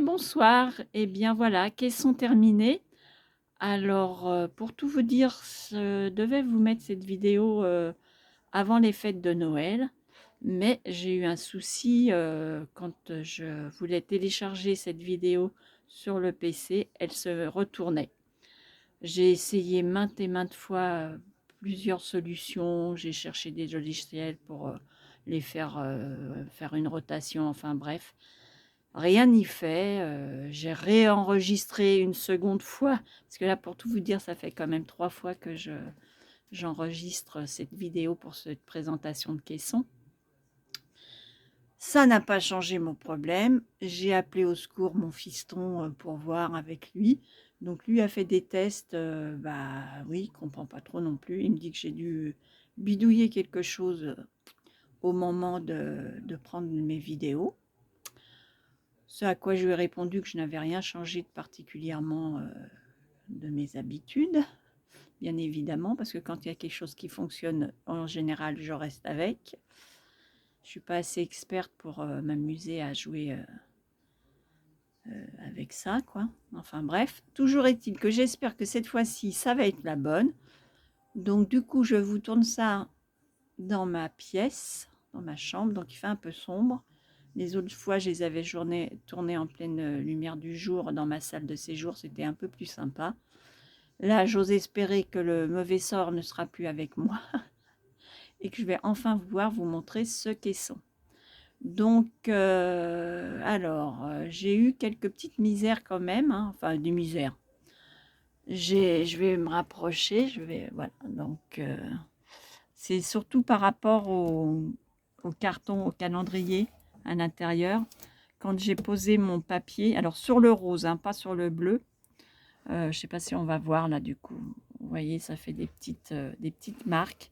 Bonsoir, et bien voilà, caisson terminée. Alors, pour tout vous dire, je devais vous mettre cette vidéo, avant les fêtes de Noël, mais j'ai eu un souci, quand je voulais télécharger cette vidéo sur le PC, elle se retournait. J'ai essayé maintes et maintes fois, plusieurs solutions, j'ai cherché des logiciels pour, les faire une rotation, enfin bref. Rien n'y fait, j'ai réenregistré une seconde fois, parce que là, pour tout vous dire, ça fait quand même 3 fois que j'enregistre cette vidéo pour cette présentation de caisson. Ça n'a pas changé mon problème. J'ai appelé au secours mon fiston, pour voir avec lui. Donc lui a fait des tests, bah oui, il comprend pas trop non plus. Il me dit que j'ai dû bidouiller quelque chose, au moment de prendre mes vidéos. Ce à quoi je lui ai répondu que je n'avais rien changé de particulièrement, de mes habitudes, bien évidemment, parce que quand il y a quelque chose qui fonctionne, en général, je reste avec. Je ne suis pas assez experte pour m'amuser à jouer avec ça, quoi. Enfin bref, toujours est-il que j'espère que cette fois-ci, ça va être la bonne. Donc du coup, je vous tourne ça dans ma pièce, dans ma chambre, donc il fait un peu sombre. Les autres fois, je les avais tournées en pleine lumière du jour dans ma salle de séjour, c'était un peu plus sympa. Là, j'ose espérer que le mauvais sort ne sera plus avec moi et que je vais enfin pouvoir vous montrer ce caisson. Donc, j'ai eu quelques petites misères quand même, hein, enfin des misères. Je vais me rapprocher, voilà, donc c'est surtout par rapport au carton, au calendrier à l'intérieur. Quand j'ai posé mon papier, alors sur le rose, hein, pas sur le bleu, je ne sais pas si on va voir là du coup. Vous voyez, ça fait des petites marques.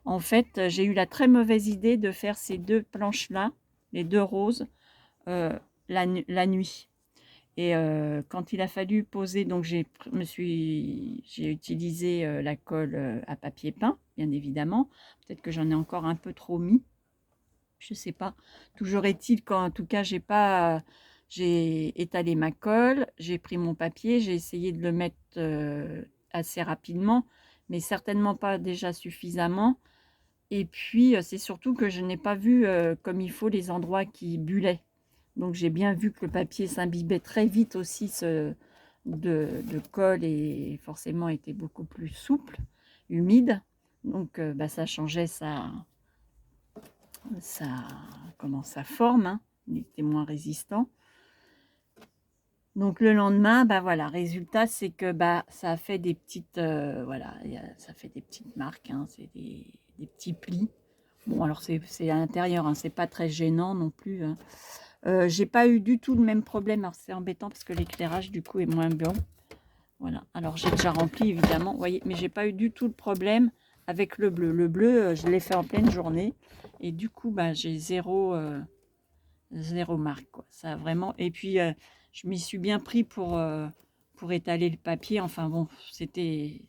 En fait, j'ai eu la très mauvaise idée de faire ces deux planches-là, les deux roses, la nuit. Et quand il a fallu poser, donc j'ai utilisé la colle à papier peint, bien évidemment. Peut-être que j'en ai encore un peu trop mis, je ne sais pas. Toujours est-il qu'en tout cas, j'ai étalé ma colle, j'ai pris mon papier, j'ai essayé de le mettre assez rapidement, mais certainement pas déjà suffisamment. Et puis, c'est surtout que je n'ai pas vu comme il faut les endroits qui bullaient. Donc, j'ai bien vu que le papier s'imbibait très vite aussi de colle et forcément était beaucoup plus souple, humide. Donc, bah, ça changeait sa forme, hein. Il était moins résistant. Donc le lendemain, bah voilà, résultat, c'est que bah ça a fait des petites, voilà, ça fait des petites marques, hein, c'est des petits plis. Bon, alors c'est à l'intérieur, hein, c'est pas très gênant non plus, hein. J'ai pas eu du tout le même problème. Alors c'est embêtant parce que l'éclairage du coup est moins bon. Voilà. Alors j'ai déjà rempli évidemment, vous voyez, mais j'ai pas eu du tout le problème avec le bleu. Le bleu, je l'ai fait en pleine journée et du coup, bah j'ai zéro marque, quoi. Ça a vraiment. Et puis je m'y suis bien pris pour étaler le papier. Enfin bon, c'était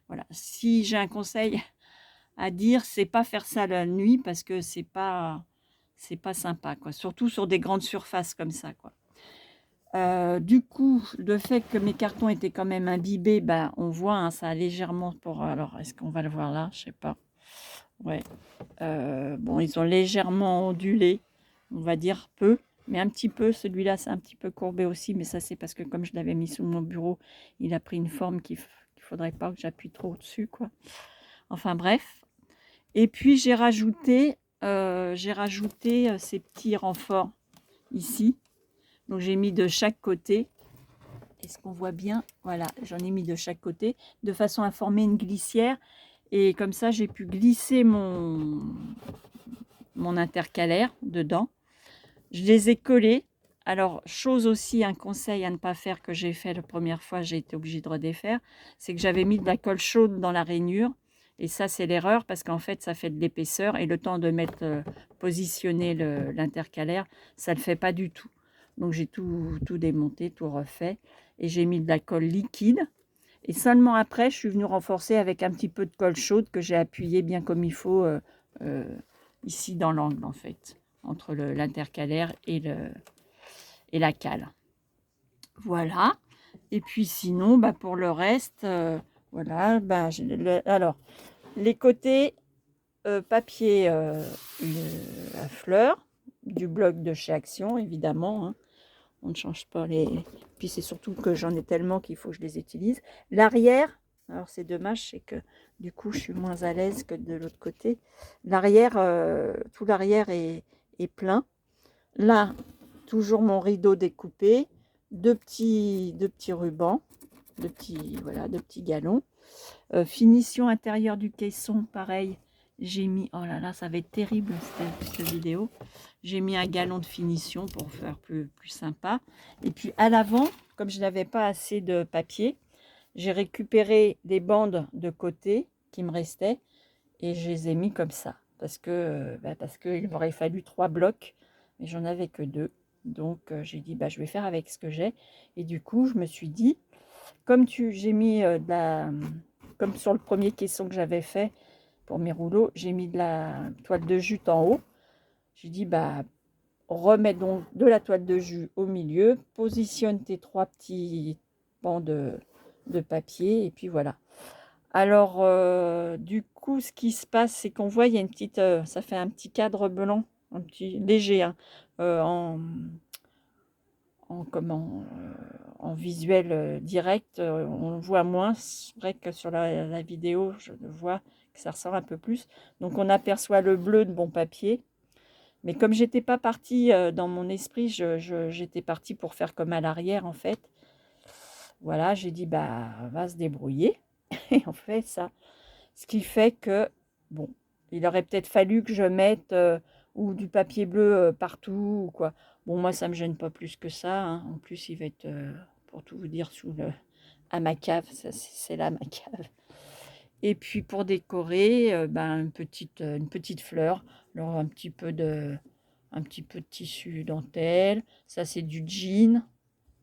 voilà. Si j'ai un conseil à dire, c'est pas faire ça la nuit parce que c'est pas sympa, quoi. Surtout sur des grandes surfaces comme ça, quoi. Du coup, le fait que mes cartons étaient quand même imbibés, bah, on voit, hein, ça a légèrement alors est-ce qu'on va le voir là? Je sais pas. Ouais. Bon, ils ont légèrement ondulé, on va dire peu, mais un petit peu. Celui-là, c'est un petit peu courbé aussi, mais ça, c'est parce que comme je l'avais mis sous mon bureau, il a pris une forme qu'il faudrait pas que j'appuie trop dessus, quoi. Enfin bref. Et puis j'ai rajouté ces petits renforts ici. Donc j'ai mis de chaque côté. Est-ce qu'on voit bien? Voilà, j'en ai mis de chaque côté, de façon à former une glissière. Et comme ça, j'ai pu glisser mon intercalaire dedans. Je les ai collés. Alors, chose aussi, un conseil à ne pas faire que j'ai fait la première fois, j'ai été obligée de redéfaire, c'est que j'avais mis de la colle chaude dans la rainure. Et ça, c'est l'erreur parce qu'en fait, ça fait de l'épaisseur et le temps de positionner l'intercalaire, ça ne le fait pas du tout. Donc, j'ai tout démonté, tout refait et j'ai mis de la colle liquide. Et seulement après, je suis venue renforcer avec un petit peu de colle chaude que j'ai appuyé bien comme il faut euh, ici dans l'angle, en fait, entre l'intercalaire et la cale. Voilà. Et puis sinon, bah, pour le reste, voilà, bah, alors, les côtés papier à fleurs, du bloc de chez Action, évidemment, hein. On ne change pas les... Puis c'est surtout que j'en ai tellement qu'il faut que je les utilise. L'arrière, alors c'est dommage, c'est que du coup je suis moins à l'aise que de l'autre côté. L'arrière, tout l'arrière est plein. Là, toujours mon rideau découpé, deux petits rubans, voilà, deux petits galons. Finition intérieure du caisson, pareil. J'ai mis, oh là là, ça va être terrible cette vidéo. J'ai mis un galon de finition pour faire plus sympa. Et puis à l'avant, comme je n'avais pas assez de papier, j'ai récupéré des bandes de côté qui me restaient et je les ai mis comme ça. Parce qu'il m'aurait fallu 3 blocs, mais j'en avais que 2. Donc j'ai dit, bah, je vais faire avec ce que j'ai. Et du coup, je me suis dit, j'ai mis comme sur le premier caisson que j'avais fait pour mes rouleaux, j'ai mis de la toile de jute en haut. J'ai dit, bah, remets donc de la toile de jus au milieu, positionne tes 3 petits pans de papier, et puis voilà. Alors, du coup, ce qui se passe, c'est qu'on voit, il y a une petite, ça fait un petit cadre blanc, un petit léger, hein, en visuel direct, on le voit moins. C'est vrai que sur la vidéo, je le vois que ça ressort un peu plus. Donc, on aperçoit le bleu de mon papier. Mais comme j'étais pas partie dans mon esprit, j'étais partie pour faire comme à l'arrière, en fait. Voilà, j'ai dit, bah, va se débrouiller. Et on fait ça. Ce qui fait que, bon, il aurait peut-être fallu que je mette ou du papier bleu partout ou quoi. Bon, moi, ça me gêne pas plus que ça, hein. En plus, il va être, pour tout vous dire, à ma cave. Ça, c'est là ma cave. Et puis, pour décorer, ben, une petite fleur. Alors, un petit peu de tissu dentelle. Ça, c'est du jean.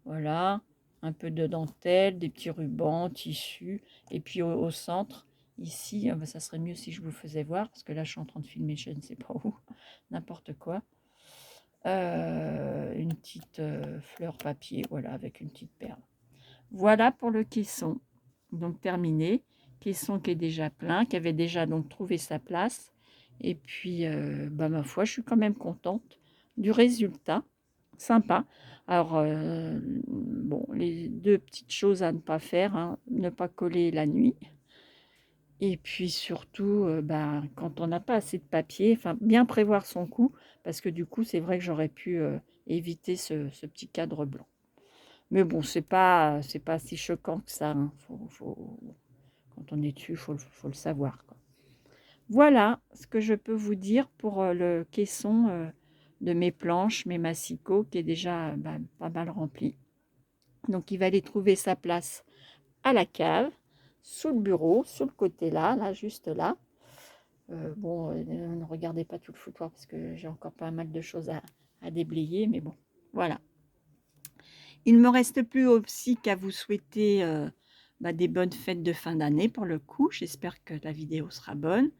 Voilà. Un peu de dentelle, des petits rubans, tissu. Et puis, au centre, ici, ben, ça serait mieux si je vous faisais voir. Parce que là, je suis en train de filmer, je ne sais pas où. N'importe quoi. Une petite fleur papier, voilà, avec une petite perle. Voilà pour le caisson. Donc terminé. Caisson qui est déjà plein, qui avait déjà donc trouvé sa place. Et puis, bah, ma foi, je suis quand même contente du résultat. Sympa. Alors, bon, les deux petites choses à ne pas faire, hein, ne pas coller la nuit. Et puis surtout, bah, quand on n'a pas assez de papier, enfin, bien prévoir son coup, parce que du coup, c'est vrai que j'aurais pu éviter ce petit cadre blanc. Mais bon, c'est pas si choquant que ça, hein. Quand on est dessus, faut le savoir, quoi. Voilà ce que je peux vous dire pour le caisson de mes planches, mes massicots, qui est déjà bah, pas mal rempli. Donc, il va aller trouver sa place à la cave, sous le bureau, sous le côté là, juste là. Bon, ne regardez pas tout le foutoir parce que j'ai encore pas mal de choses à déblayer, mais bon, voilà. Il ne me reste plus aussi qu'à vous souhaiter bah, des bonnes fêtes de fin d'année pour le coup. J'espère que la vidéo sera bonne.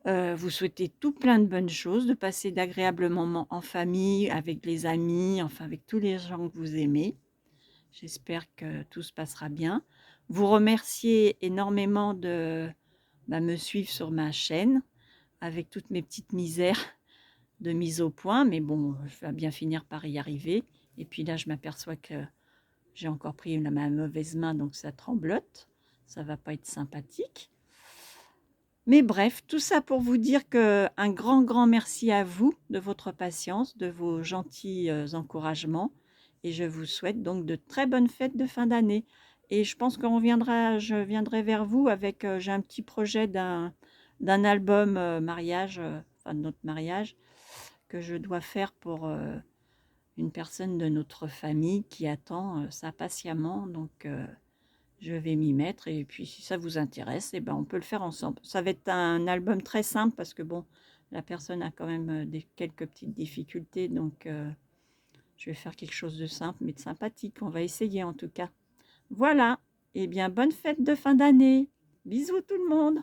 Vous souhaitez tout plein de bonnes choses, de passer d'agréables moments en famille, avec les amis, enfin avec tous les gens que vous aimez. J'espère que tout se passera bien. Vous remercier énormément de bah, me suivre sur ma chaîne avec toutes mes petites misères de mise au point. Mais bon, je vais bien finir par y arriver. Et puis là, je m'aperçois que j'ai encore pris ma mauvaise main, donc ça tremblote. Ça va pas être sympathique. Mais bref, tout ça pour vous dire un grand merci à vous de votre patience, de vos gentils encouragements. Et je vous souhaite donc de très bonnes fêtes de fin d'année. Et je pense je viendrai vers vous avec, j'ai un petit projet d'un album mariage, enfin de notre mariage, que je dois faire pour une personne de notre famille qui attend ça patiemment. Donc, je vais m'y mettre et puis si ça vous intéresse, eh ben, on peut le faire ensemble. Ça va être un album très simple parce que bon, la personne a quand même quelques petites difficultés. Donc, je vais faire quelque chose de simple mais de sympathique. On va essayer en tout cas. Voilà. Eh bien, bonne fête de fin d'année. Bisous tout le monde.